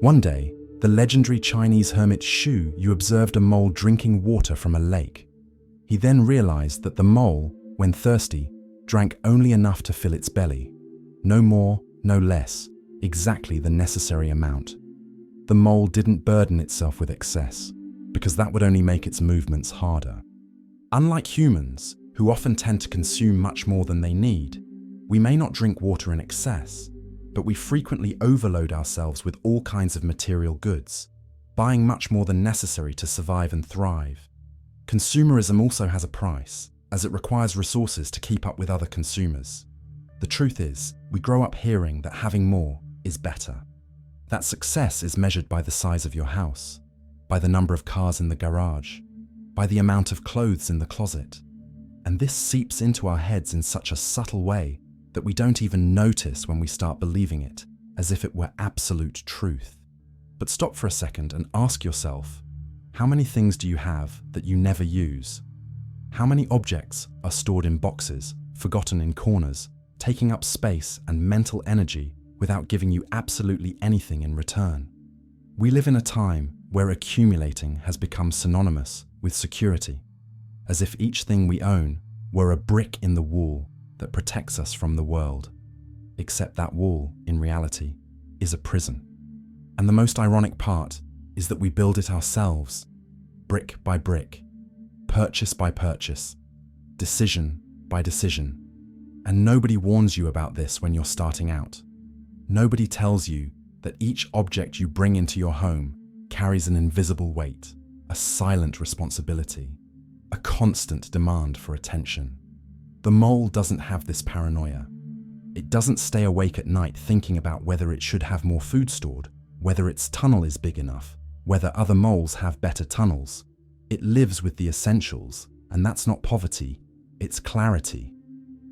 One day, the legendary Chinese hermit Shu you observed a mole drinking water from a lake. He then realized that the mole, when thirsty, drank only enough to fill its belly. No more, no less, exactly the necessary amount. The mole didn't burden itself with excess, because that would only make its movements harder. Unlike humans, who often tend to consume much more than they need, we may not drink water in excess, but we frequently overload ourselves with all kinds of material goods, buying much more than necessary to survive and thrive. Consumerism also has a price, as it requires resources to keep up with other consumers. The truth is, we grow up hearing that having more is better. That success is measured by the size of your house, by the number of cars in the garage, by the amount of clothes in the closet. And this seeps into our heads in such a subtle way that we don't even notice when we start believing it, as if it were absolute truth. But stop for a second and ask yourself, how many things do you have that you never use? How many objects are stored in boxes, forgotten in corners, taking up space and mental energy without giving you absolutely anything in return? We live in a time where accumulating has become synonymous with security, as if each thing we own were a brick in the wall that protects us from the world. Except that wall, in reality, is a prison. And the most ironic part is that we build it ourselves, brick by brick, purchase by purchase, decision by decision. And nobody warns you about this when you're starting out. Nobody tells you that each object you bring into your home carries an invisible weight, a silent responsibility, a constant demand for attention. The mole doesn't have this paranoia. It doesn't stay awake at night thinking about whether it should have more food stored, whether its tunnel is big enough, whether other moles have better tunnels. It lives with the essentials, and that's not poverty, it's clarity.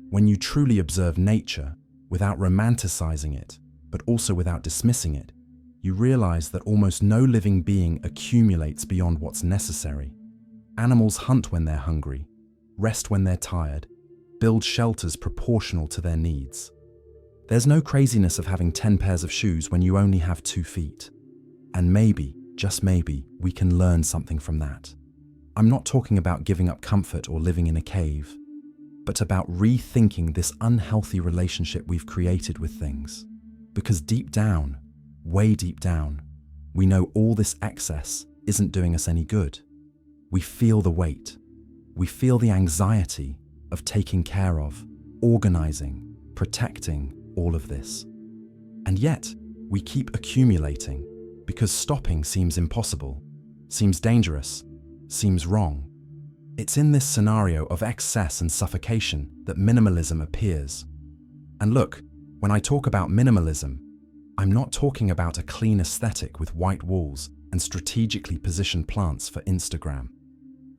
When you truly observe nature, without romanticizing it, but also without dismissing it, you realize that almost no living being accumulates beyond what's necessary. Animals hunt when they're hungry, rest when they're tired, build shelters proportional to their needs. There's no craziness of having 10 pairs of shoes when you only have 2 feet. And maybe, just maybe, we can learn something from that. I'm not talking about giving up comfort or living in a cave, but about rethinking this unhealthy relationship we've created with things. Because deep down, way deep down, we know all this excess isn't doing us any good. We feel the weight. We feel the anxiety of taking care of, organizing, protecting all of this. And yet, we keep accumulating because stopping seems impossible, seems dangerous, seems wrong. It's in this scenario of excess and suffocation that minimalism appears. And look, when I talk about minimalism, I'm not talking about a clean aesthetic with white walls and strategically positioned plants for Instagram.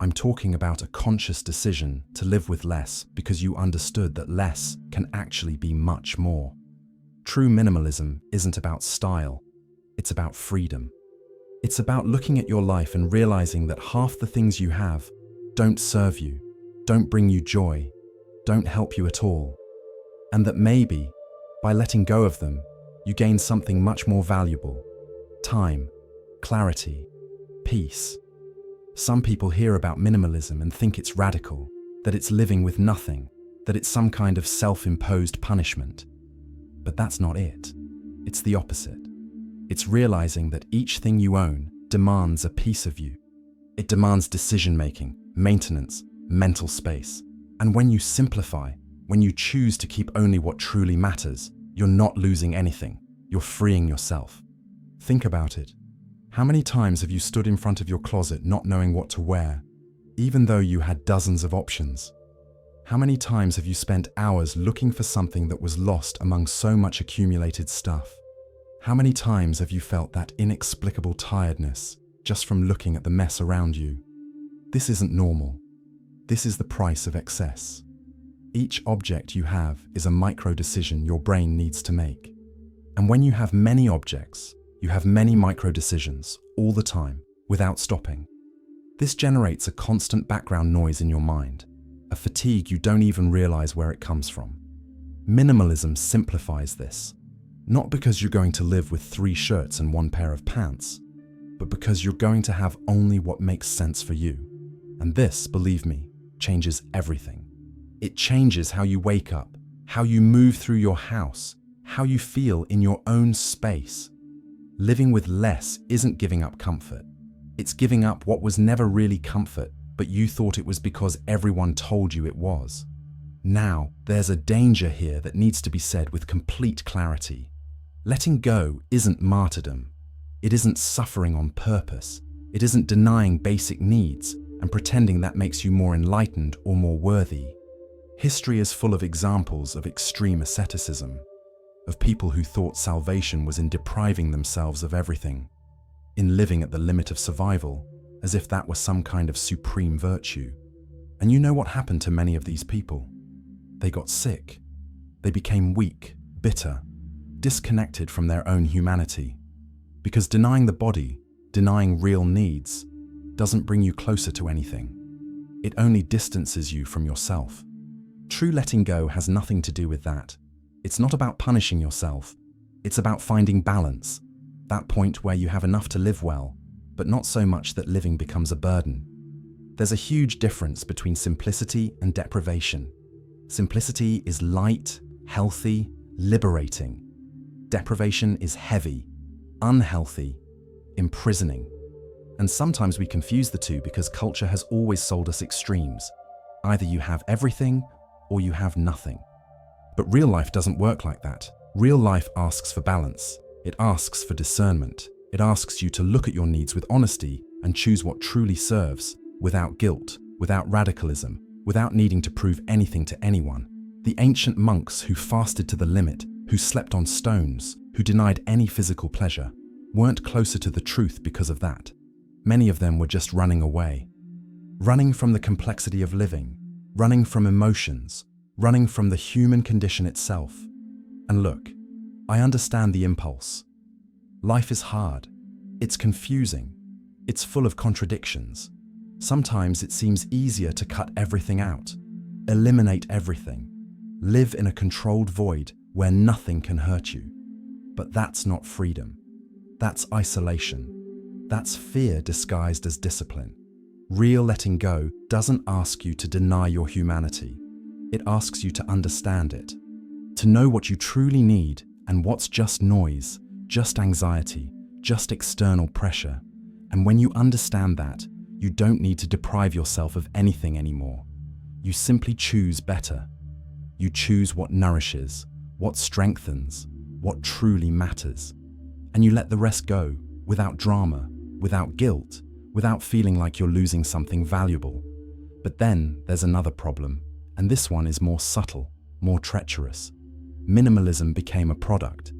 I'm talking about a conscious decision to live with less because you understood that less can actually be much more. True minimalism isn't about style, it's about freedom. It's about looking at your life and realizing that half the things you have don't serve you, don't bring you joy, don't help you at all. And that maybe, by letting go of them, you gain something much more valuable: time, clarity, peace. Some people hear about minimalism and think it's radical, that it's living with nothing, that it's some kind of self-imposed punishment. But that's not it. It's the opposite. It's realizing that each thing you own demands a piece of you. It demands decision-making, maintenance, mental space. And when you simplify, when you choose to keep only what truly matters, you're not losing anything. You're freeing yourself. Think about it. How many times have you stood in front of your closet not knowing what to wear, even though you had dozens of options? How many times have you spent hours looking for something that was lost among so much accumulated stuff? How many times have you felt that inexplicable tiredness just from looking at the mess around you? This isn't normal. This is the price of excess. Each object you have is a micro decision your brain needs to make. And when you have many objects, you have many micro decisions all the time without stopping. This generates a constant background noise in your mind, a fatigue you don't even realize where it comes from. Minimalism simplifies this. Not because you're going to live with 3 shirts and 1 pair of pants, but because you're going to have only what makes sense for you. And this, believe me, changes everything. It changes how you wake up, how you move through your house, how you feel in your own space. Living with less isn't giving up comfort. It's giving up what was never really comfort, but you thought it was because everyone told you it was. Now, there's a danger here that needs to be said with complete clarity. Letting go isn't martyrdom. It isn't suffering on purpose. It isn't denying basic needs and pretending that makes you more enlightened or more worthy. History is full of examples of extreme asceticism, of people who thought salvation was in depriving themselves of everything, in living at the limit of survival, as if that was some kind of supreme virtue. And you know what happened to many of these people? They got sick. They became weak, bitter, disconnected from their own humanity. Because denying the body, denying real needs, doesn't bring you closer to anything. It only distances you from yourself. True letting go has nothing to do with that. It's not about punishing yourself. It's about finding balance, that point where you have enough to live well, but not so much that living becomes a burden. There's a huge difference between simplicity and deprivation. Simplicity is light, healthy, liberating. Deprivation is heavy, unhealthy, imprisoning. And sometimes we confuse the two because culture has always sold us extremes. Either you have everything or you have nothing. But real life doesn't work like that. Real life asks for balance. It asks for discernment. It asks you to look at your needs with honesty and choose what truly serves, without guilt, without radicalism, without needing to prove anything to anyone. The ancient monks who fasted to the limit, who slept on stones, who denied any physical pleasure, weren't closer to the truth because of that. Many of them were just running away. Running from the complexity of living, running from emotions, running from the human condition itself. And look, I understand the impulse. Life is hard. It's confusing. It's full of contradictions. Sometimes it seems easier to cut everything out, eliminate everything, live in a controlled void where nothing can hurt you. But that's not freedom. That's isolation. That's fear disguised as discipline. Real letting go doesn't ask you to deny your humanity. It asks you to understand it, to know what you truly need and what's just noise, just anxiety, just external pressure. And when you understand that, you don't need to deprive yourself of anything anymore. You simply choose better. You choose what nourishes, what strengthens, what truly matters. And you let the rest go, without drama, without guilt, without feeling like you're losing something valuable. But then there's another problem, and this one is more subtle, more treacherous. Minimalism became a product.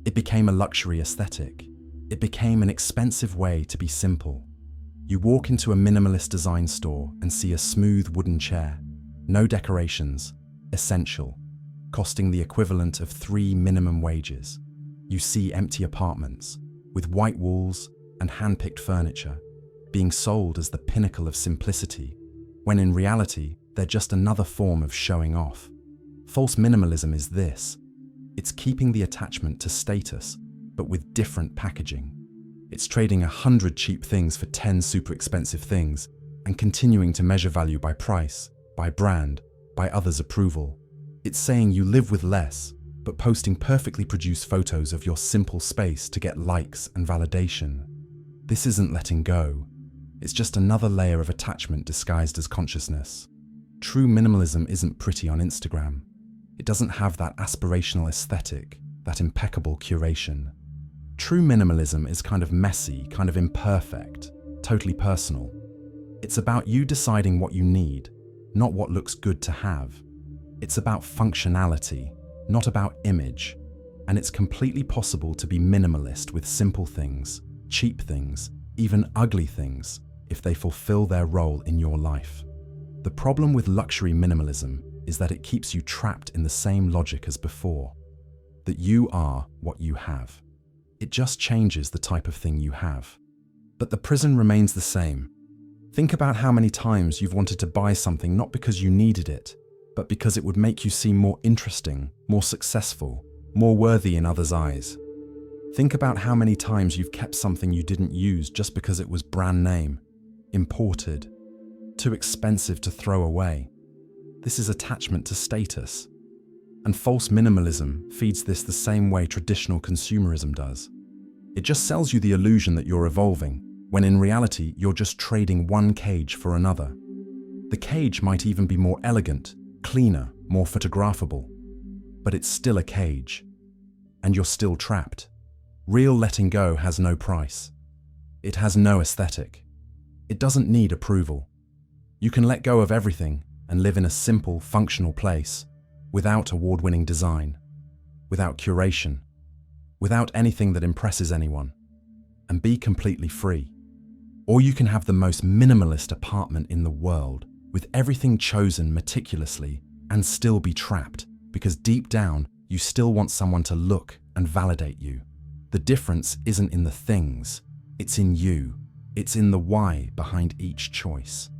It became a luxury aesthetic. It became an expensive way to be simple. You walk into a minimalist design store and see a smooth wooden chair, no decorations, essential, costing the equivalent of 3 minimum wages. You see empty apartments, with white walls and hand-picked furniture, being sold as the pinnacle of simplicity, when in reality, they're just another form of showing off. False minimalism is this. It's keeping the attachment to status, but with different packaging. It's trading 100 cheap things for 10 super expensive things and continuing to measure value by price, by brand, by others' approval. It's saying you live with less, but posting perfectly produced photos of your simple space to get likes and validation. This isn't letting go. It's just another layer of attachment disguised as consciousness. True minimalism isn't pretty on Instagram. It doesn't have that aspirational aesthetic, that impeccable curation. True minimalism is kind of messy, kind of imperfect, totally personal. It's about you deciding what you need, not what looks good to have. It's about functionality, not about image. And it's completely possible to be minimalist with simple things, cheap things, even ugly things, if they fulfill their role in your life. The problem with luxury minimalism is that it keeps you trapped in the same logic as before, that you are what you have. It just changes the type of thing you have. But the prison remains the same. Think about how many times you've wanted to buy something not because you needed it, but because it would make you seem more interesting, more successful, more worthy in others' eyes. Think about how many times you've kept something you didn't use just because it was brand name, imported, too expensive to throw away. This is attachment to status. And false minimalism feeds this the same way traditional consumerism does. It just sells you the illusion that you're evolving, when in reality you're just trading one cage for another. The cage might even be more elegant, cleaner, more photographable. But it's still a cage. And you're still trapped. Real letting go has no price. It has no aesthetic. It doesn't need approval. You can let go of everything and live in a simple, functional place, without award-winning design, without curation, without anything that impresses anyone, and be completely free. Or you can have the most minimalist apartment in the world, with everything chosen meticulously, and still be trapped, because deep down, you still want someone to look and validate you. The difference isn't in the things, it's in you. It's in the why behind each choice.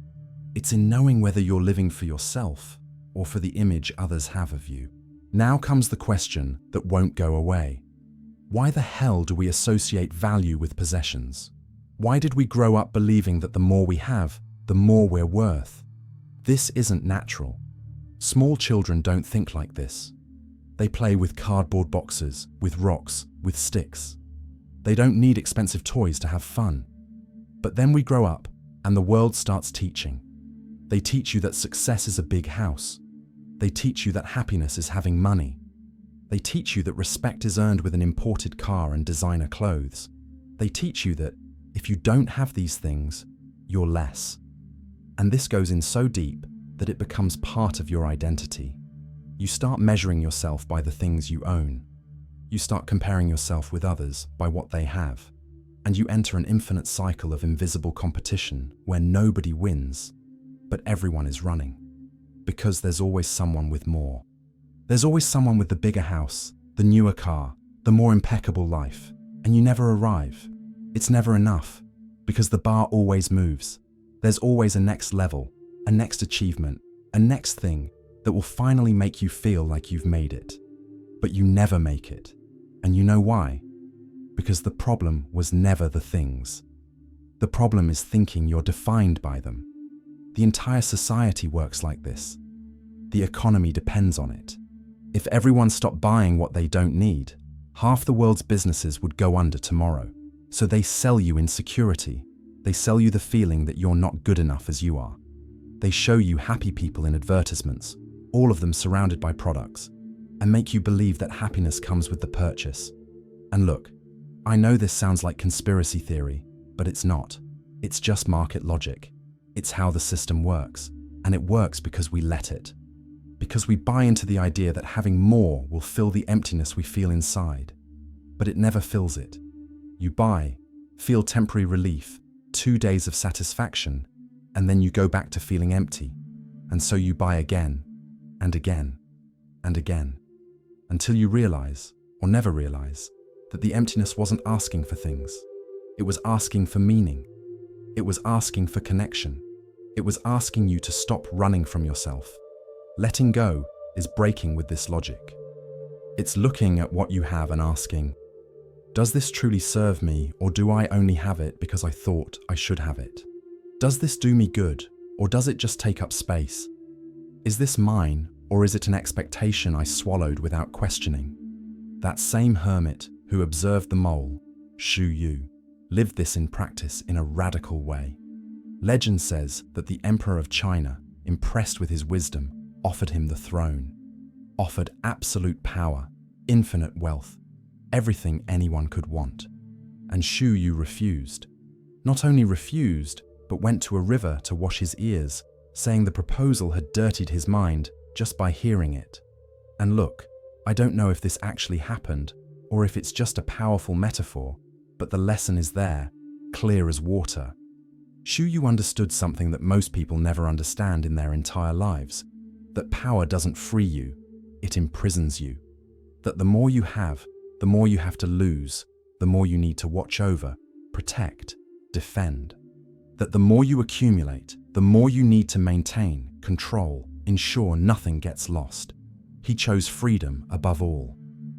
It's in knowing whether you're living for yourself or for the image others have of you. Now comes the question that won't go away. Why the hell do we associate value with possessions? Why did we grow up believing that the more we have, the more we're worth? This isn't natural. Small children don't think like this. They play with cardboard boxes, with rocks, with sticks. They don't need expensive toys to have fun. But then we grow up, and the world starts teaching. They teach you that success is a big house. They teach you that happiness is having money. They teach you that respect is earned with an imported car and designer clothes. They teach you that if you don't have these things, you're less. And this goes in so deep that it becomes part of your identity. You start measuring yourself by the things you own. You start comparing yourself with others by what they have. And you enter an infinite cycle of invisible competition where nobody wins, but everyone is running. Because there's always someone with more. There's always someone with the bigger house, the newer car, the more impeccable life, and you never arrive. It's never enough, because the bar always moves. There's always a next level, a next achievement, a next thing that will finally make you feel like you've made it. But you never make it. And you know why? Because the problem was never the things. The problem is thinking you're defined by them. The entire society works like this. The economy depends on it. If everyone stopped buying what they don't need, half the world's businesses would go under tomorrow. So they sell you insecurity. They sell you the feeling that you're not good enough as you are. They show you happy people in advertisements, all of them surrounded by products, and make you believe that happiness comes with the purchase. And look, I know this sounds like conspiracy theory, but it's not. It's just market logic. It's how the system works, and it works because we let it. Because we buy into the idea that having more will fill the emptiness we feel inside. But it never fills it. You buy, feel temporary relief, 2 days of satisfaction, and then you go back to feeling empty. And so you buy again, and again, and again, until you realize, or never realize, that the emptiness wasn't asking for things. It was asking for meaning. It was asking for connection. It was asking you to stop running from yourself. Letting go is breaking with this logic. It's looking at what you have and asking, does this truly serve me, or do I only have it because I thought I should have it? Does this do me good, or does it just take up space? Is this mine, or is it an expectation I swallowed without questioning? That same hermit who observed the mole, Shu Yu, lived this in practice in a radical way. Legend says that the Emperor of China, impressed with his wisdom, offered him the throne, offered absolute power, infinite wealth, everything anyone could want. And Shu Yu refused. Not only refused, but went to a river to wash his ears, saying the proposal had dirtied his mind just by hearing it. And look, I don't know if this actually happened, or if it's just a powerful metaphor, but the lesson is there, clear as water. Shu Yu understood something that most people never understand in their entire lives, that power doesn't free you, it imprisons you. That the more you have to lose, the more you need to watch over, protect, defend. That the more you accumulate, the more you need to maintain, control, ensure nothing gets lost. He chose freedom above all.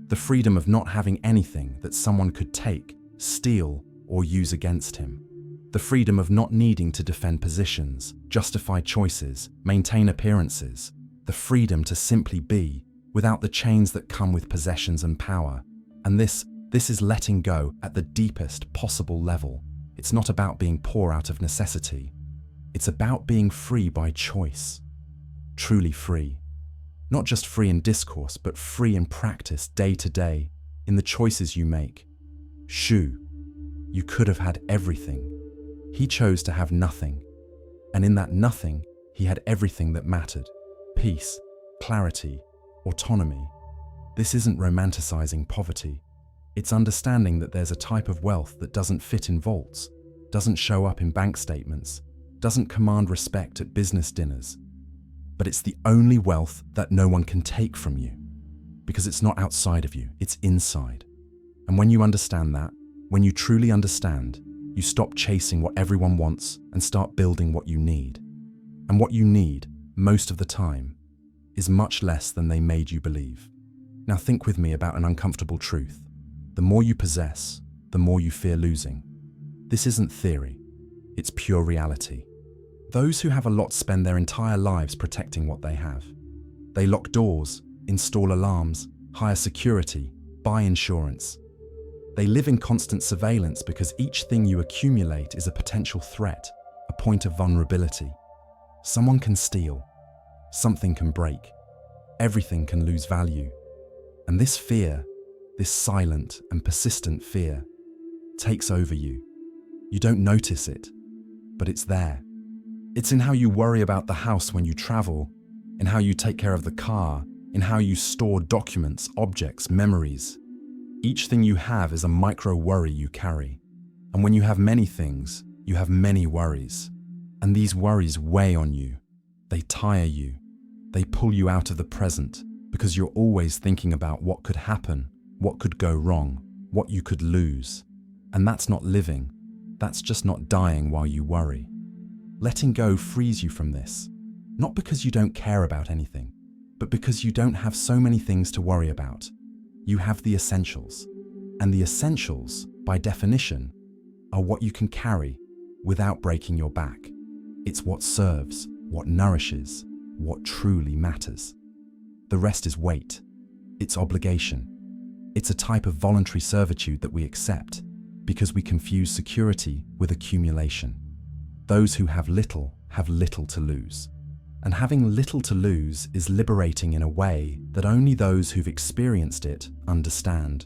The freedom of not having anything that someone could take, steal, or use against him. The freedom of not needing to defend positions, justify choices, maintain appearances. The freedom to simply be, without the chains that come with possessions and power. And this is letting go at the deepest possible level. It's not about being poor out of necessity. It's about being free by choice. Truly free. Not just free in discourse, but free in practice, day to day, in the choices you make. Shu, you could have had everything. He chose to have nothing. And in that nothing, he had everything that mattered. Peace, clarity, autonomy. This isn't romanticizing poverty. It's understanding that there's a type of wealth that doesn't fit in vaults, doesn't show up in bank statements, doesn't command respect at business dinners. But it's the only wealth that no one can take from you, because it's not outside of you, it's inside. And when you understand that, when you truly understand, you stop chasing what everyone wants and start building what you need. And what you need, most of the time, is much less than they made you believe. Now think with me about an uncomfortable truth. The more you possess, the more you fear losing. This isn't theory, it's pure reality. Those who have a lot spend their entire lives protecting what they have. They lock doors, install alarms, hire security, buy insurance. They live in constant surveillance because each thing you accumulate is a potential threat, a point of vulnerability. Someone can steal, something can break, everything can lose value. And this fear, this silent and persistent fear, takes over you. You don't notice it, but it's there. It's in how you worry about the house when you travel, in how you take care of the car, in how you store documents, objects, memories. Each thing you have is a micro worry you carry. And when you have many things, you have many worries. And these worries weigh on you. They tire you. They pull you out of the present because you're always thinking about what could happen, what could go wrong, what you could lose. And that's not living. That's just not dying while you worry. Letting go frees you from this, not because you don't care about anything, but because you don't have so many things to worry about. You have the essentials, and the essentials, by definition, are what you can carry without breaking your back. It's what serves, what nourishes, what truly matters. The rest is weight. It's obligation. It's a type of voluntary servitude that we accept because we confuse security with accumulation. Those who have little to lose. And having little to lose is liberating in a way that only those who've experienced it understand.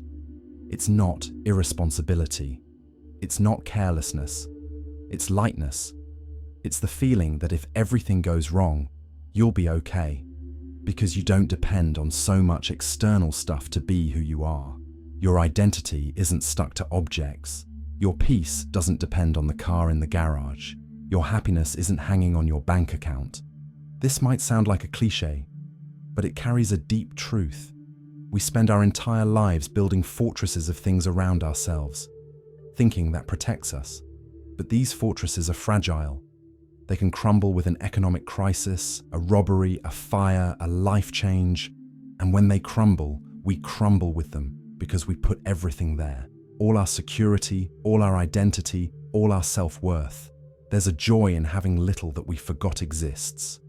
It's not irresponsibility. It's not carelessness. It's lightness. It's the feeling that if everything goes wrong, you'll be okay, because you don't depend on so much external stuff to be who you are. Your identity isn't stuck to objects. Your peace doesn't depend on the car in the garage. Your happiness isn't hanging on your bank account. This might sound like a cliche, but it carries a deep truth. We spend our entire lives building fortresses of things around ourselves, thinking that protects us. But these fortresses are fragile. They can crumble with an economic crisis, a robbery, a fire, a life change. And when they crumble, we crumble with them because we put everything there. All our security, all our identity, all our self-worth. There's a joy in having little that we forgot exists.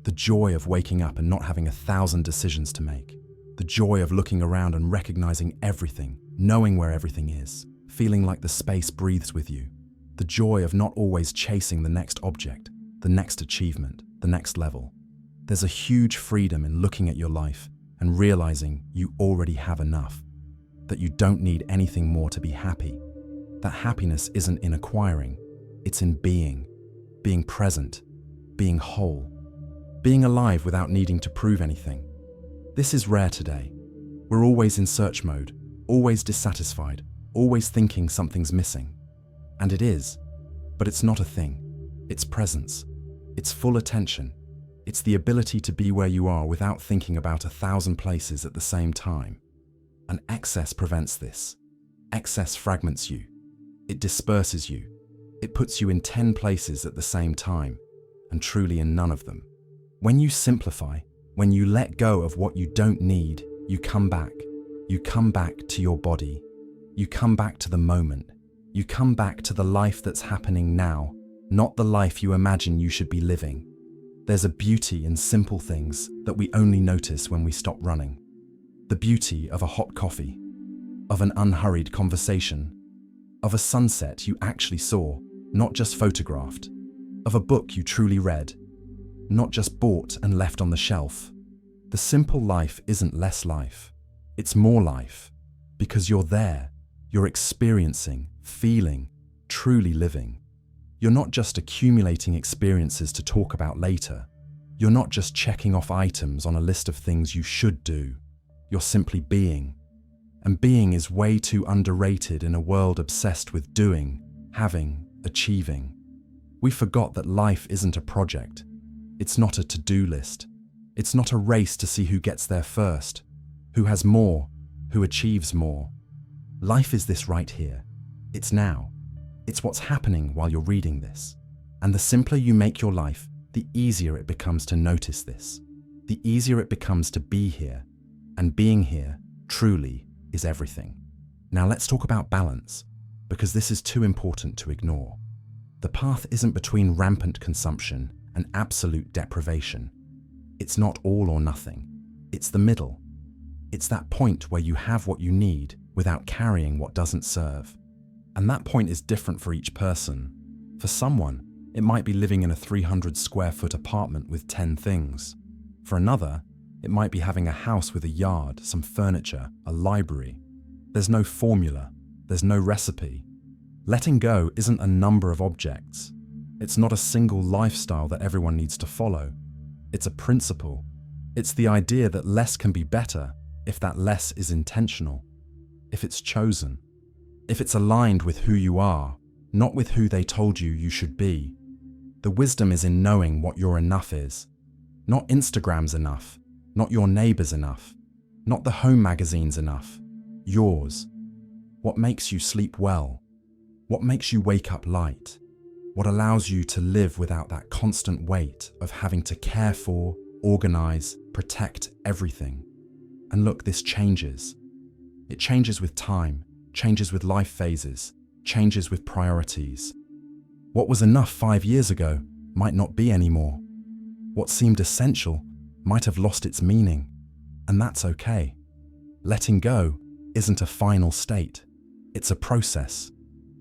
The joy of waking up and not having 1,000 decisions to make. The joy of looking around and recognizing everything, knowing where everything is, feeling like the space breathes with you. The joy of not always chasing the next object, the next achievement, the next level. There's a huge freedom in looking at your life and realizing you already have enough, that you don't need anything more to be happy. That happiness isn't in acquiring, it's in being present, being whole, being alive without needing to prove anything. This is rare today. We're always in search mode, always dissatisfied, always thinking something's missing. And it is, but it's not a thing. It's presence. It's full attention. It's the ability to be where you are without thinking about 1,000 places at the same time. And excess prevents this. Excess fragments you. It disperses you. It puts you in 10 places at the same time, and truly in none of them. When you simplify, when you let go of what you don't need, you come back. You come back to your body. You come back to the moment. You come back to the life that's happening now, not the life you imagine you should be living. There's a beauty in simple things that we only notice when we stop running. The beauty of a hot coffee, of an unhurried conversation, of a sunset you actually saw, not just photographed, of a book you truly read, not just bought and left on the shelf. The simple life isn't less life. It's more life, because you're there, you're experiencing, feeling, truly living. You're not just accumulating experiences to talk about later. You're not just checking off items on a list of things you should do. You're simply being. And being is way too underrated in a world obsessed with doing, having, achieving. We forgot that life isn't a project. It's not a to-do list. It's not a race to see who gets there first, who has more, who achieves more. Life is this right here. It's now. It's what's happening while you're reading this. And the simpler you make your life, the easier it becomes to notice this. The easier it becomes to be here. And being here, truly, is everything. Now let's talk about balance, because this is too important to ignore. The path isn't between rampant consumption and absolute deprivation. It's not all or nothing. It's the middle. It's that point where you have what you need without carrying what doesn't serve. And that point is different for each person. For someone, it might be living in a 300 square foot apartment with 10 things. For another, it might be having a house with a yard, some furniture, a library. There's no formula. There's no recipe. Letting go isn't a number of objects. It's not a single lifestyle that everyone needs to follow. It's a principle. It's the idea that less can be better if that less is intentional, if it's chosen, if it's aligned with who you are, not with who they told you you should be. The wisdom is in knowing what your enough is. Not Instagram's enough, not your neighbor's enough, not the home magazine's enough. Yours. What makes you sleep well? What makes you wake up light? What allows you to live without that constant weight of having to care for, organize, protect everything? And look, this changes. It changes with time, changes with life phases, changes with priorities. What was enough 5 years ago might not be anymore. What seemed essential might have lost its meaning, and that's okay. Letting go isn't a final state. It's a process.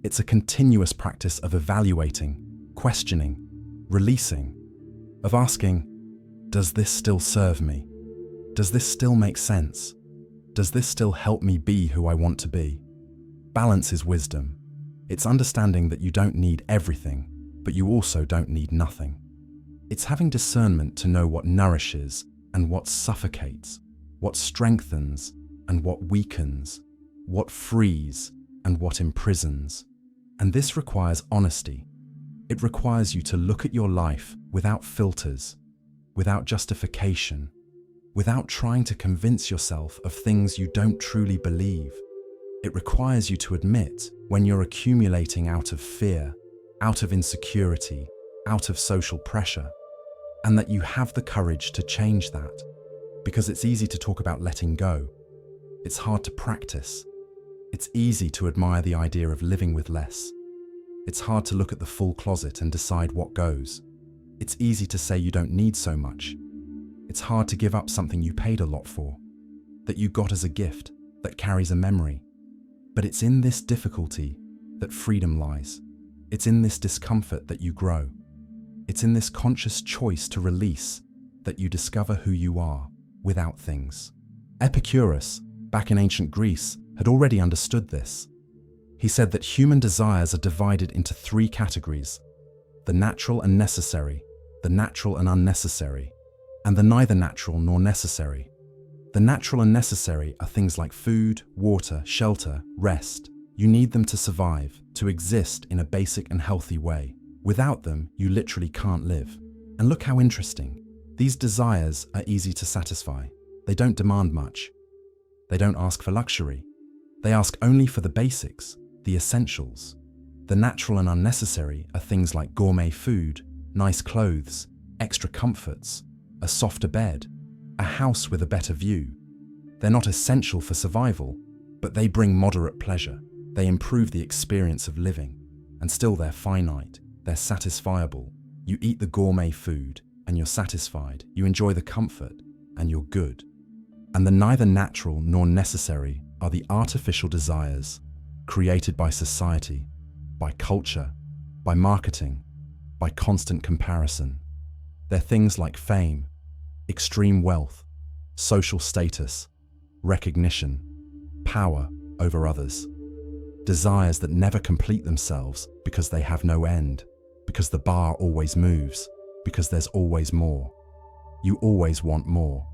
It's a continuous practice of evaluating, questioning, releasing, of asking, does this still serve me? Does this still make sense? Does this still help me be who I want to be? Balance is wisdom. It's understanding that you don't need everything, but you also don't need nothing. It's having discernment to know what nourishes and what suffocates, what strengthens and what weakens, what frees and what imprisons. And this requires honesty. It requires you to look at your life without filters, without justification, without trying to convince yourself of things you don't truly believe. It requires you to admit when you're accumulating out of fear, out of insecurity, out of social pressure, and that you have the courage to change that. Because it's easy to talk about letting go. It's hard to practice. It's easy to admire the idea of living with less. It's hard to look at the full closet and decide what goes. It's easy to say you don't need so much. It's hard to give up something you paid a lot for, that you got as a gift, that carries a memory. But it's in this difficulty that freedom lies. It's in this discomfort that you grow. It's in this conscious choice to release that you discover who you are without things. Epicurus, back in ancient Greece, had already understood this. He said that human desires are divided into 3 categories: the natural and necessary, the natural and unnecessary, and the neither natural nor necessary. The natural and necessary are things like food, water, shelter, rest. You need them to survive, to exist in a basic and healthy way. Without them, you literally can't live. And look how interesting. These desires are easy to satisfy. They don't demand much. They don't ask for luxury. They ask only for the basics, the essentials. The natural and unnecessary are things like gourmet food, nice clothes, extra comforts, a softer bed, a house with a better view. They're not essential for survival, but they bring moderate pleasure. They improve the experience of living. And still they're finite, they're satisfiable. You eat the gourmet food, and you're satisfied. You enjoy the comfort, and you're good. And the neither natural nor necessary are the artificial desires created by society, by culture, by marketing, by constant comparison. They're things like fame, extreme wealth, social status, recognition, power over others. Desires that never complete themselves because they have no end, because the bar always moves, because there's always more. You always want more.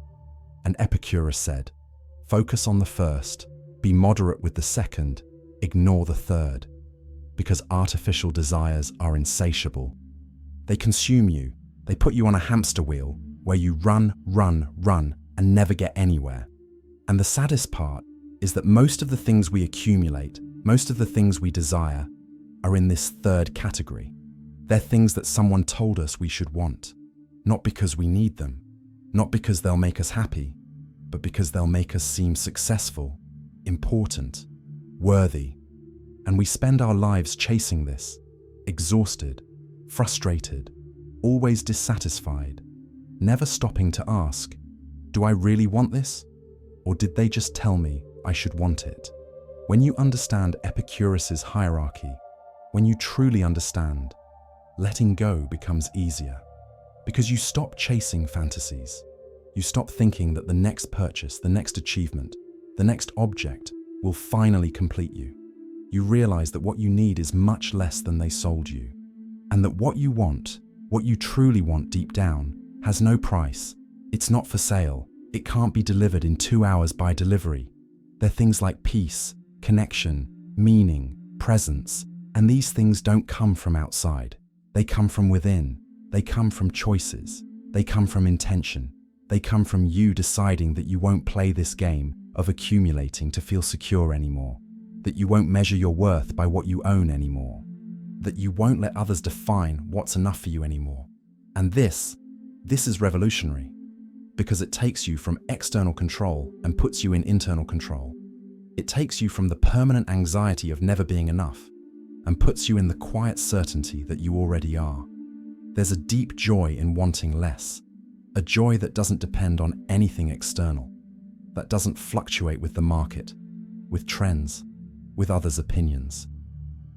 And Epicurus said, focus on the first, be moderate with the second, ignore the third, because artificial desires are insatiable. They consume you. They put you on a hamster wheel where you run, and never get anywhere. And the saddest part is that most of the things we accumulate, most of the things we desire, are in this third category. They're things that someone told us we should want, not because we need them, not because they'll make us happy, but because they'll make us seem successful, important, worthy. And we spend our lives chasing this, exhausted, frustrated, always dissatisfied, never stopping to ask, do I really want this? Or did they just tell me I should want it? When you understand Epicurus's hierarchy, when you truly understand, letting go becomes easier. Because you stop chasing fantasies. You stop thinking that the next purchase, the next achievement, the next object will finally complete you. You realize that what you need is much less than they sold you. And that what you want, what you truly want deep down, has no price. It's not for sale. It can't be delivered in 2 hours by delivery. They're things like peace, connection, meaning, presence, and these things don't come from outside. They come from within. They come from choices. They come from intention. They come from you deciding that you won't play this game of accumulating to feel secure anymore, that you won't measure your worth by what you own anymore, that you won't let others define what's enough for you anymore. And this is revolutionary, because it takes you from external control and puts you in internal control. It takes you from the permanent anxiety of never being enough and puts you in the quiet certainty that you already are. There's a deep joy in wanting less, a joy that doesn't depend on anything external, that doesn't fluctuate with the market, with trends, with others' opinions.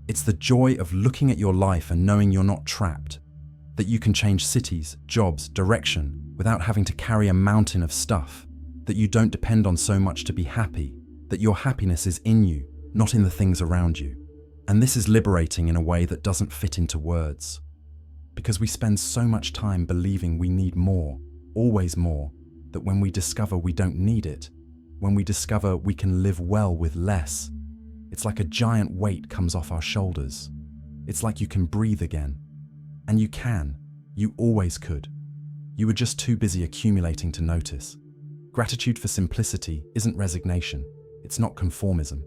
It's the joy of looking at your life and knowing you're not trapped, that you can change cities, jobs, direction without having to carry a mountain of stuff, that you don't depend on so much to be happy, that your happiness is in you, not in the things around you. And this is liberating in a way that doesn't fit into words. Because we spend so much time believing we need more, always more, that when we discover we don't need it, when we discover we can live well with less, it's like a giant weight comes off our shoulders. It's like you can breathe again. And you can. You always could. You were just too busy accumulating to notice. Gratitude for simplicity isn't resignation. It's not conformism.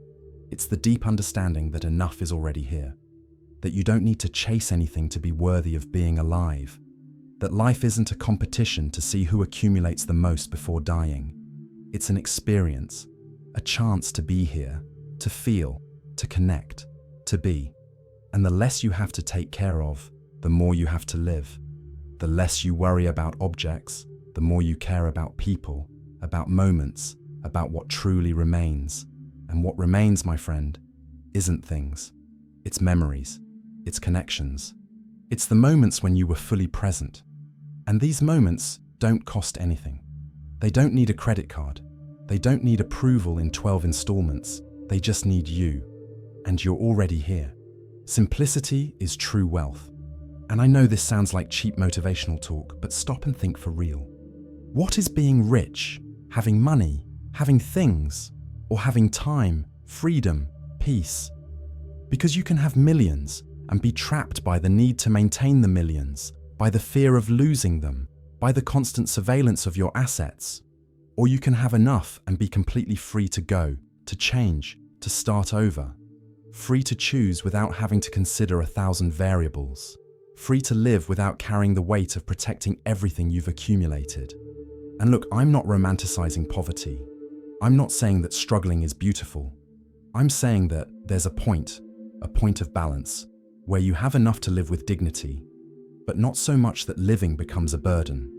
It's the deep understanding that enough is already here. That you don't need to chase anything to be worthy of being alive. That life isn't a competition to see who accumulates the most before dying. It's an experience, a chance to be here, to feel, to connect, to be. And the less you have to take care of, the more you have to live. The less you worry about objects, the more you care about people, about moments, about what truly remains. And what remains, my friend, isn't things. It's memories. It's connections. It's the moments when you were fully present. And these moments don't cost anything. They don't need a credit card. They don't need approval in 12 installments. They just need you. And you're already here. Simplicity is true wealth. And I know this sounds like cheap motivational talk, but stop and think for real. What is being rich, having money, having things, or having time, freedom, peace? Because you can have millions and be trapped by the need to maintain the millions, by the fear of losing them, by the constant surveillance of your assets. Or you can have enough and be completely free to go, to change, to start over. Free to choose without having to consider 1,000 variables. Free to live without carrying the weight of protecting everything you've accumulated. And look, I'm not romanticizing poverty. I'm not saying that struggling is beautiful. I'm saying that there's a point of balance, where you have enough to live with dignity, but not so much that living becomes a burden.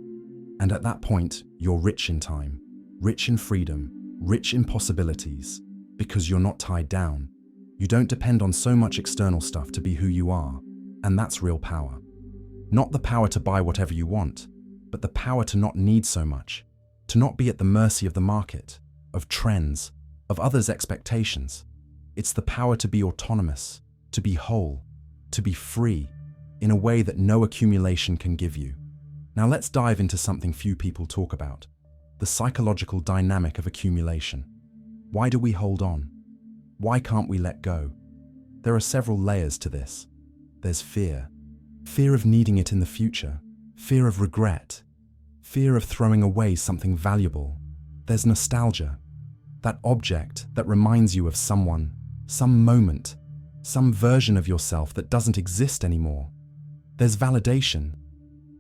And at that point, you're rich in time, rich in freedom, rich in possibilities, because you're not tied down. You don't depend on so much external stuff to be who you are, and that's real power. Not the power to buy whatever you want, but the power to not need so much, to not be at the mercy of the market, of trends, of others' expectations. It's the power to be autonomous, to be whole, to be free, in a way that no accumulation can give you. Now let's dive into something few people talk about: the psychological dynamic of accumulation. Why do we hold on? Why can't we let go? There are several layers to this. There's fear. Fear of needing it in the future. Fear of regret. Fear of throwing away something valuable. There's nostalgia. That object that reminds you of someone, some moment, some version of yourself that doesn't exist anymore. There's validation.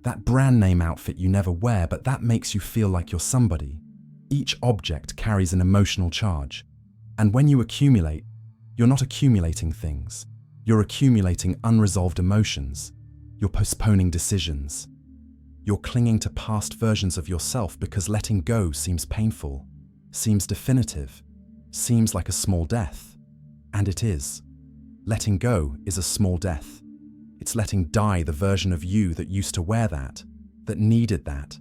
That brand name outfit you never wear, but that makes you feel like you're somebody. Each object carries an emotional charge. And when you accumulate, you're not accumulating things. You're accumulating unresolved emotions. You're postponing decisions. You're clinging to past versions of yourself because letting go seems painful, seems definitive, seems like a small death. And it is. Letting go is a small death. It's letting die the version of you that used to wear that needed that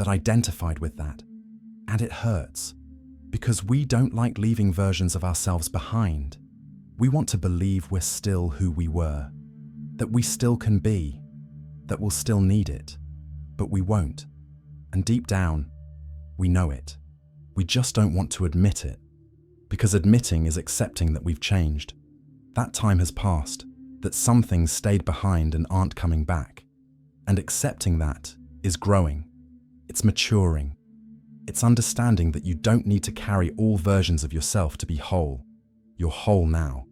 identified with that. And it hurts, because we don't like leaving versions of ourselves behind. We want to believe we're still who we were, that we still can be, that we'll still need it, but we won't. And deep down, we know it. We just don't want to admit it, because admitting is accepting that we've changed. That time has passed, that some things stayed behind and aren't coming back. And accepting that is growing. It's maturing. It's understanding that you don't need to carry all versions of yourself to be whole. You're whole now,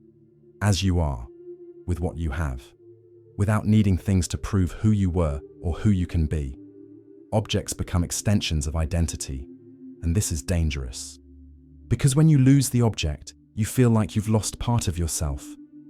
as you are, with what you have, without needing things to prove who you were or who you can be. Objects become extensions of identity, and this is dangerous. Because when you lose the object, you feel like you've lost part of yourself.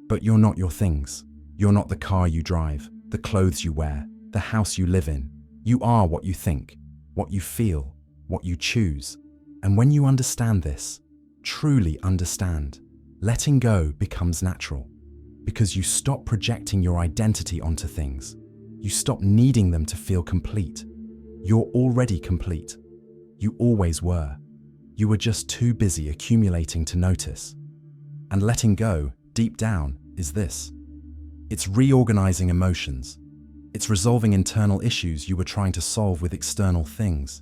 But you're not your things. You're not the car you drive, the clothes you wear, the house you live in. You are what you think, what you feel, what you choose. And when you understand this, truly understand, letting go becomes natural. Because you stop projecting your identity onto things. You stop needing them to feel complete. You're already complete. You always were. You were just too busy accumulating to notice. And letting go, deep down, is this. It's reorganizing emotions. It's resolving internal issues you were trying to solve with external things.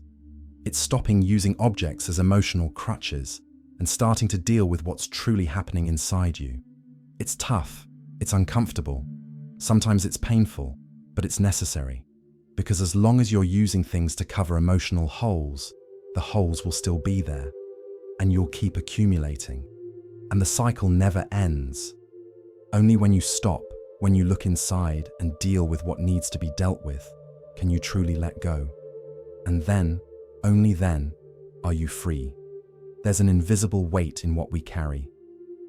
It's stopping using objects as emotional crutches and starting to deal with what's truly happening inside you. It's tough. It's uncomfortable. Sometimes it's painful, but it's necessary. Because as long as you're using things to cover emotional holes, the holes will still be there, and you'll keep accumulating. And the cycle never ends. Only when you stop, when you look inside and deal with what needs to be dealt with, can you truly let go. And then, only then, are you free. There's an invisible weight in what we carry,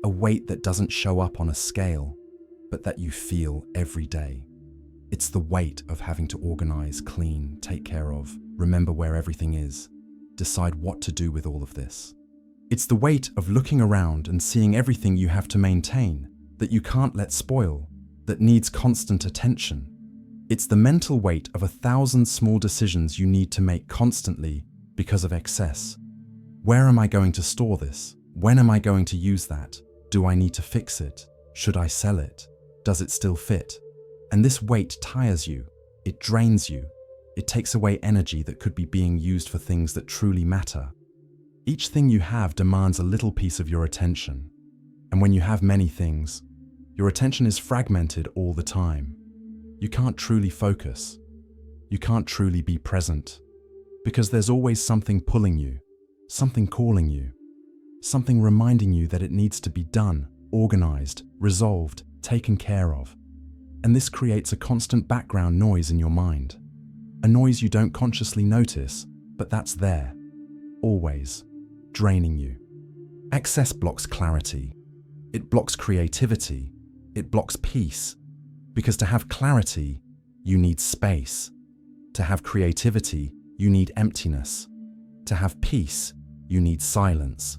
a weight that doesn't show up on a scale, but that you feel every day. It's the weight of having to organize, clean, take care of, remember where everything is, decide what to do with all of this. It's the weight of looking around and seeing everything you have to maintain, that you can't let spoil, that needs constant attention. It's the mental weight of 1,000 small decisions you need to make constantly because of excess. Where am I going to store this? When am I going to use that? Do I need to fix it? Should I sell it? Does it still fit? And this weight tires you. It drains you. It takes away energy that could be being used for things that truly matter. Each thing you have demands a little piece of your attention. And when you have many things, your attention is fragmented all the time. You can't truly focus. You can't truly be present. Because there's always something pulling you, something calling you, something reminding you that it needs to be done, organized, resolved, taken care of. And this creates a constant background noise in your mind. A noise you don't consciously notice, but that's there. Always. draining you. Excess blocks clarity. It blocks creativity. It blocks peace. Because to have clarity, you need space. To have creativity, you need emptiness. To have peace, you need silence.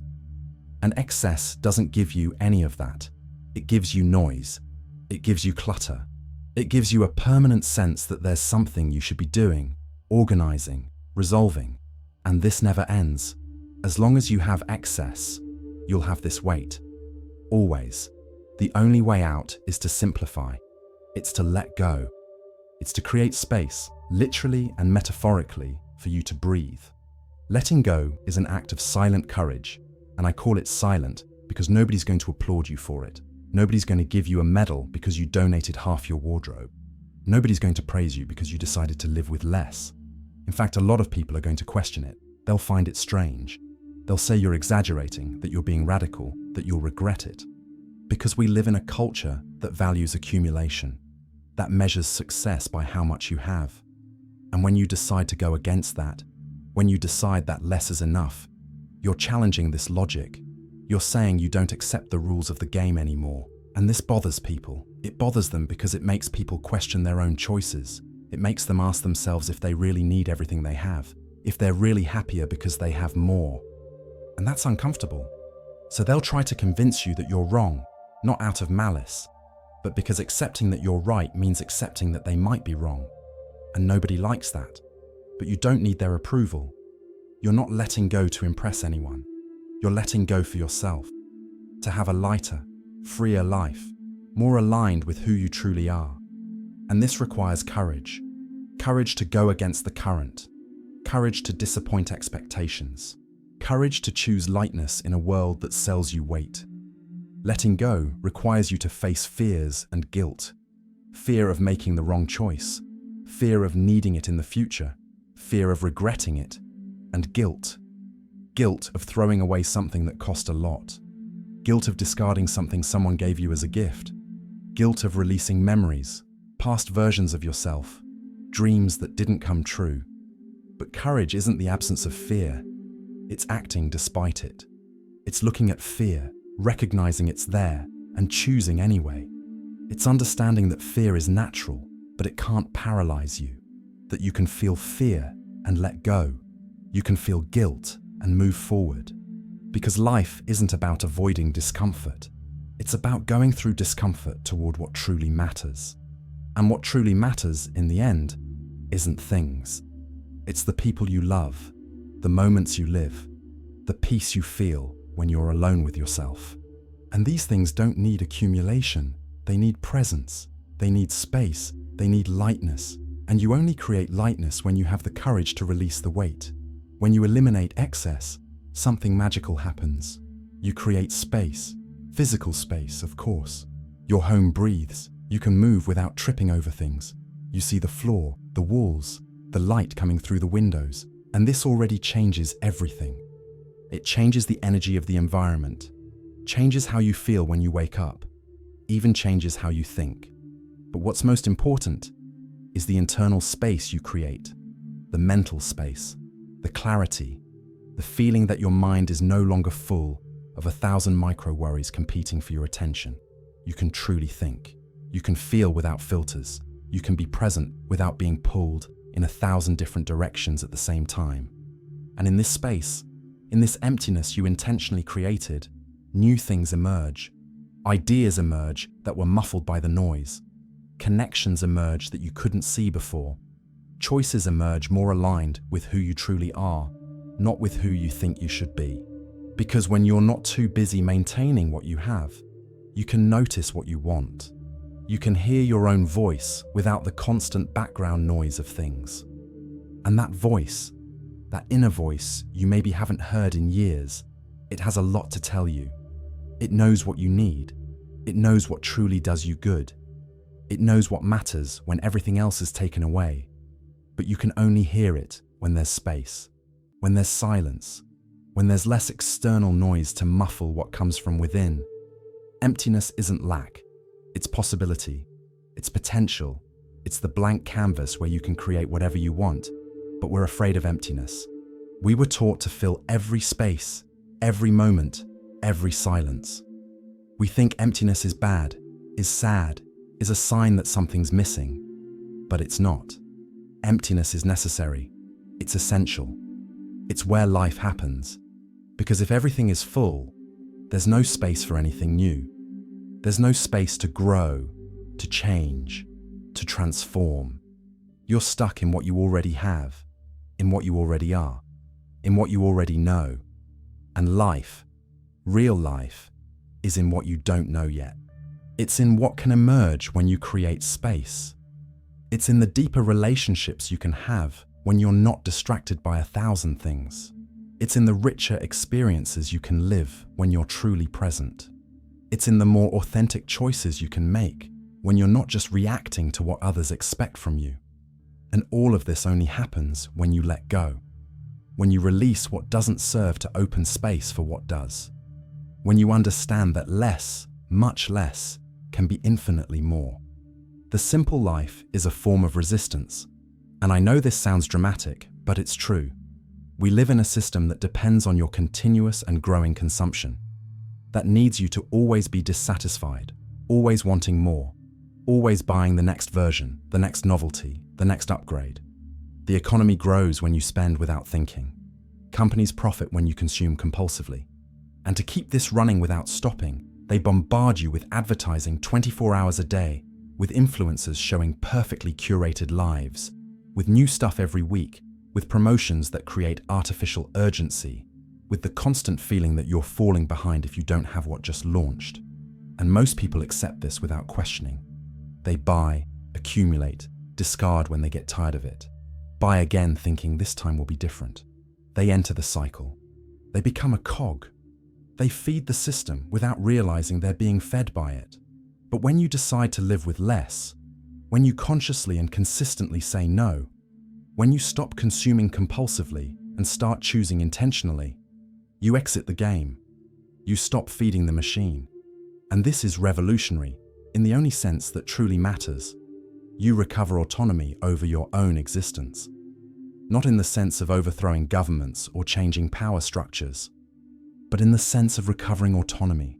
And excess doesn't give you any of that. It gives you noise. It gives you clutter. It gives you a permanent sense that there's something you should be doing, organizing, resolving. And this never ends. As long as you have excess, you'll have this weight. Always. The only way out is to simplify. It's to let go. It's to create space, literally and metaphorically, for you to breathe. Letting go is an act of silent courage, and I call it silent because nobody's going to applaud you for it. Nobody's going to give you a medal because you donated half your wardrobe. Nobody's going to praise you because you decided to live with less. In fact, a lot of people are going to question it. They'll find it strange. They'll say you're exaggerating, that you're being radical, that you'll regret it. Because we live in a culture that values accumulation, that measures success by how much you have. And when you decide to go against that, when you decide that less is enough, you're challenging this logic. You're saying you don't accept the rules of the game anymore. And this bothers people. It bothers them because it makes people question their own choices. It makes them ask themselves if they really need everything they have, if they're really happier because they have more. And that's uncomfortable. So they'll try to convince you that you're wrong, not out of malice, but because accepting that you're right means accepting that they might be wrong. And nobody likes that. But you don't need their approval. You're not letting go to impress anyone. You're letting go for yourself, to have a lighter, freer life, more aligned with who you truly are. And this requires courage. Courage to go against the current. Courage to disappoint expectations. Courage to choose lightness in a world that sells you weight. Letting go requires you to face fears and guilt. Fear of making the wrong choice. Fear of needing it in the future. Fear of regretting it. And guilt. Guilt of throwing away something that cost a lot. Guilt of discarding something someone gave you as a gift. Guilt of releasing memories, past versions of yourself, dreams that didn't come true. But courage isn't the absence of fear. It's acting despite it. It's looking at fear, recognizing it's there, and choosing anyway. It's understanding that fear is natural, but it can't paralyze you. That you can feel fear and let go. You can feel guilt and move forward. Because life isn't about avoiding discomfort. It's about going through discomfort toward what truly matters. And what truly matters, in the end, isn't things. It's the people you love, the moments you live, the peace you feel when you're alone with yourself. And these things don't need accumulation. They need presence. They need space. They need lightness. And you only create lightness when you have the courage to release the weight. When you eliminate excess, something magical happens. You create space. Physical space, of course. Your home breathes. You can move without tripping over things. You see the floor, the walls, the light coming through the windows. And this already changes everything. It changes the energy of the environment, changes how you feel when you wake up, even changes how you think. But what's most important is the internal space you create, the mental space, the clarity, the feeling that your mind is no longer full of 1,000 micro worries competing for your attention. You can truly think. You can feel without filters. You can be present without being pulled in 1,000 different directions at the same time. And in this space, in this emptiness you intentionally created, new things emerge. Ideas emerge that were muffled by the noise. Connections emerge that you couldn't see before. Choices emerge more aligned with who you truly are, not with who you think you should be. Because when you're not too busy maintaining what you have, you can notice what you want. You can hear your own voice without the constant background noise of things. And that voice, that inner voice you maybe haven't heard in years, it has a lot to tell you. It knows what you need. It knows what truly does you good. It knows what matters when everything else is taken away. But you can only hear it when there's space, when there's silence, when there's less external noise to muffle what comes from within. Emptiness isn't lack. It's possibility. It's potential. It's the blank canvas where you can create whatever you want, but we're afraid of emptiness. We were taught to fill every space, every moment, every silence. We think emptiness is bad, is sad, is a sign that something's missing, but it's not. Emptiness is necessary. It's essential. It's where life happens. Because if everything is full, there's no space for anything new. There's no space to grow, to change, to transform. You're stuck in what you already have, in what you already are, in what you already know. And life, real life, is in what you don't know yet. It's in what can emerge when you create space. It's in the deeper relationships you can have when you're not distracted by 1,000 things. It's in the richer experiences you can live when you're truly present. It's in the more authentic choices you can make when you're not just reacting to what others expect from you. And all of this only happens when you let go, when you release what doesn't serve to open space for what does, when you understand that less, much less, can be infinitely more. The simple life is a form of resistance. And I know this sounds dramatic, but it's true. We live in a system that depends on your continuous and growing consumption, that needs you to always be dissatisfied, always wanting more, always buying the next version, the next novelty, the next upgrade. The economy grows when you spend without thinking. Companies profit when you consume compulsively. And to keep this running without stopping, they bombard you with advertising 24 hours a day, with influencers showing perfectly curated lives, with new stuff every week, with promotions that create artificial urgency, with the constant feeling that you're falling behind if you don't have what just launched. And most people accept this without questioning. They buy, accumulate, discard when they get tired of it, buy again thinking this time will be different. They enter the cycle. They become a cog. They feed the system without realizing they're being fed by it. But when you decide to live with less, when you consciously and consistently say no, when you stop consuming compulsively and start choosing intentionally, you exit the game. You stop feeding the machine. And this is revolutionary in the only sense that truly matters. You recover autonomy over your own existence. Not in the sense of overthrowing governments or changing power structures, but in the sense of recovering autonomy,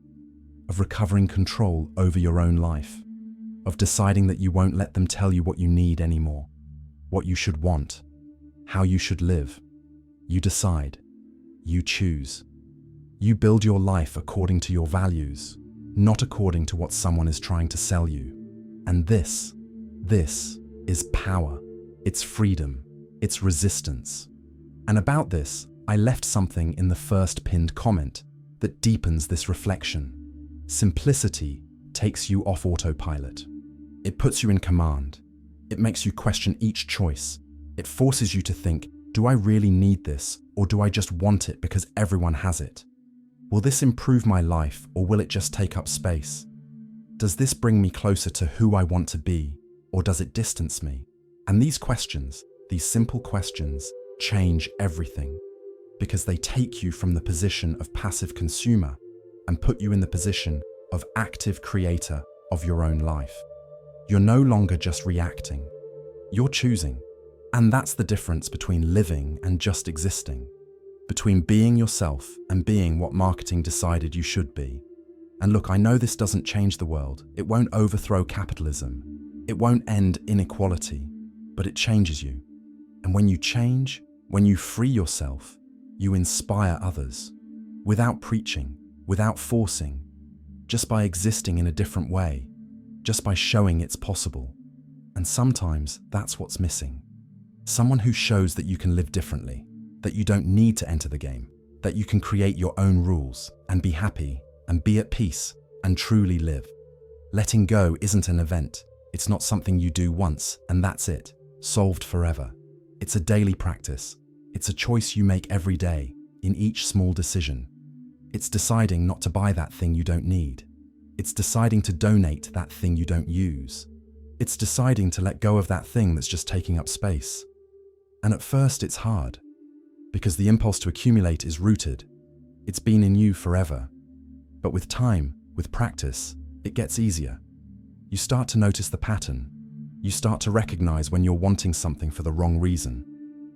of recovering control over your own life, of deciding that you won't let them tell you what you need anymore, what you should want, how you should live. You decide. You choose. You build your life according to your values, not according to what someone is trying to sell you. And this is power. It's freedom. It's resistance. And about this, I left something in the first pinned comment that deepens this reflection. Simplicity takes you off autopilot. It puts you in command. It makes you question each choice. It forces you to think, do I really need this, or do I just want it because everyone has it? Will this improve my life, or will it just take up space? Does this bring me closer to who I want to be, or does it distance me? And these questions, these simple questions, change everything, because they take you from the position of passive consumer and put you in the position of active creator of your own life. You're no longer just reacting. You're choosing. And that's the difference between living and just existing, between being yourself and being what marketing decided you should be. And look, I know this doesn't change the world. It won't overthrow capitalism. It won't end inequality, but it changes you. And when you change, when you free yourself, you inspire others, without preaching, without forcing, just by existing in a different way, just by showing it's possible. And sometimes that's what's missing. Someone who shows that you can live differently, that you don't need to enter the game, that you can create your own rules and be happy and be at peace and truly live. Letting go isn't an event. It's not something you do once and that's it, solved forever. It's a daily practice. It's a choice you make every day, in each small decision. It's deciding not to buy that thing you don't need. It's deciding to donate that thing you don't use. It's deciding to let go of that thing that's just taking up space. And at first it's hard, because the impulse to accumulate is rooted. It's been in you forever. But with time, with practice, it gets easier. You start to notice the pattern. You start to recognize when you're wanting something for the wrong reason.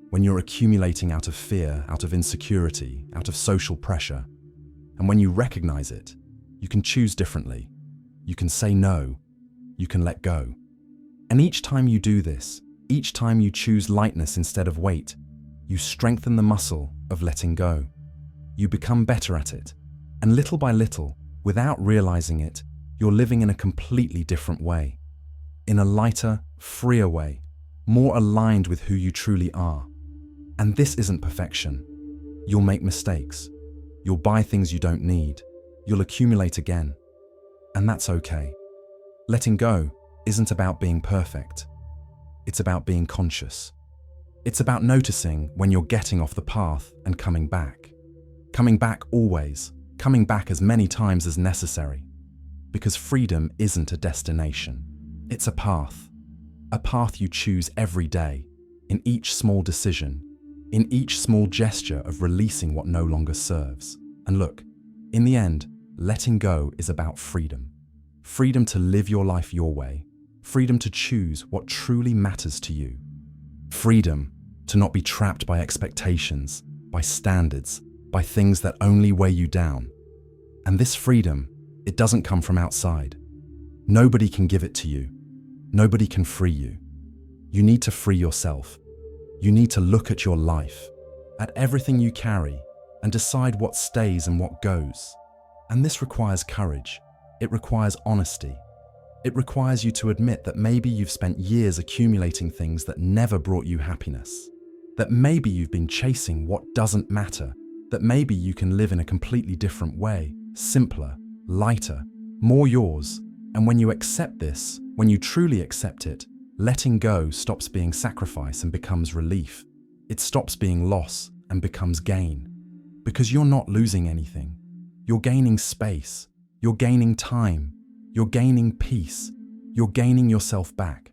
when you're accumulating out of fear, out of insecurity, out of social pressure. And when you recognize it, you can choose differently. You can say no. You can let go. And each time you do this, each time you choose lightness instead of weight, you strengthen the muscle of letting go. You become better at it. And little by little, without realizing it, you're living in a completely different way. In a lighter, freer way, more aligned with who you truly are. And this isn't perfection. You'll make mistakes. You'll buy things you don't need. You'll accumulate again. And that's okay. Letting go isn't about being perfect. It's about being conscious. It's about noticing when you're getting off the path and coming back. Coming back always. Coming back as many times as necessary. Because freedom isn't a destination. It's a path. A path you choose every day, in each small decision, in each small gesture of releasing what no longer serves. And look, in the end, letting go is about freedom. Freedom to live your life your way. Freedom to choose what truly matters to you. Freedom to not be trapped by expectations, by standards, by things that only weigh you down. And this freedom, it doesn't come from outside. Nobody can give it to you. Nobody can free you. You need to free yourself. You need to look at your life, at everything you carry, and decide what stays and what goes. And this requires courage. It requires honesty. It requires you to admit that maybe you've spent years accumulating things that never brought you happiness. That maybe you've been chasing what doesn't matter. That maybe you can live in a completely different way, simpler, lighter, more yours. And when you accept this, when you truly accept it, letting go stops being sacrifice and becomes relief. It stops being loss and becomes gain. Because you're not losing anything. You're gaining space. You're gaining time. You're gaining peace. You're gaining yourself back.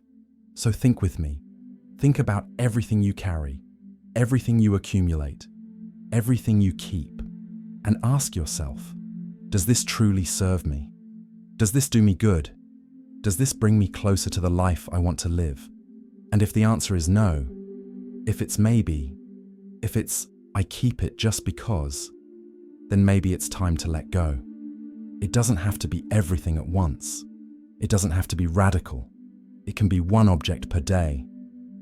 So think with me. Think about everything you carry, everything you accumulate, everything you keep, and ask yourself, does this truly serve me? Does this do me good? Does this bring me closer to the life I want to live? And if the answer is no, if it's maybe, if it's I keep it just because, then maybe it's time to let go. It doesn't have to be everything at once. It doesn't have to be radical. It can be one object per day.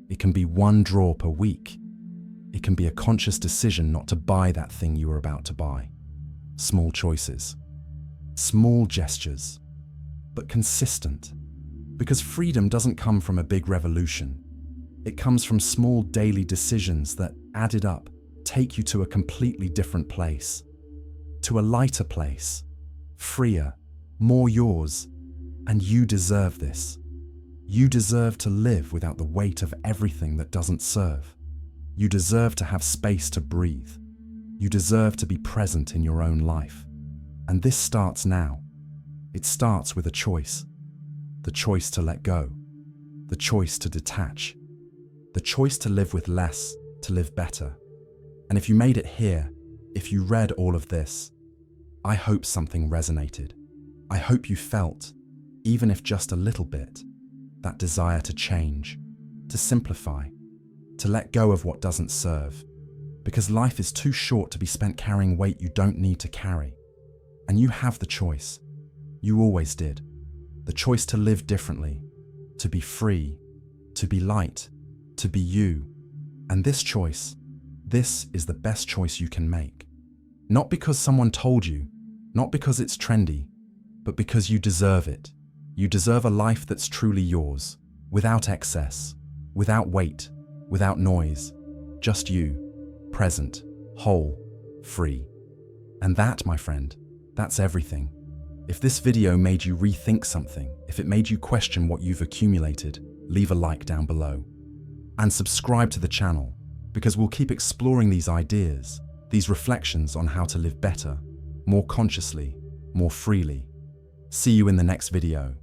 It can be one drawer per week. It can be a conscious decision not to buy that thing you were about to buy. Small choices. Small gestures. But consistent. Because freedom doesn't come from a big revolution. It comes from small daily decisions that, added up, take you to a completely different place. To a lighter place. Freer. More yours. And you deserve this. You deserve to live without the weight of everything that doesn't serve. You deserve to have space to breathe. You deserve to be present in your own life. And this starts now. It starts with a choice. The choice to let go. The choice to detach. The choice to live with less, to live better. And if you made it here, if you read all of this, I hope something resonated. I hope you felt, even if just a little bit, that desire to change, to simplify, to let go of what doesn't serve. Because life is too short to be spent carrying weight you don't need to carry. And you have the choice. You always did. The choice to live differently, to be free, to be light, to be you. And this choice, this is the best choice you can make. Not because someone told you, not because it's trendy, but because you deserve it. You deserve a life that's truly yours, without excess, without weight, without noise, just you, present, whole, free. And that, my friend, that's everything. If this video made you rethink something, if it made you question what you've accumulated, leave a like down below. And subscribe to the channel, because we'll keep exploring these ideas, these reflections on how to live better, more consciously, more freely. See you in the next video.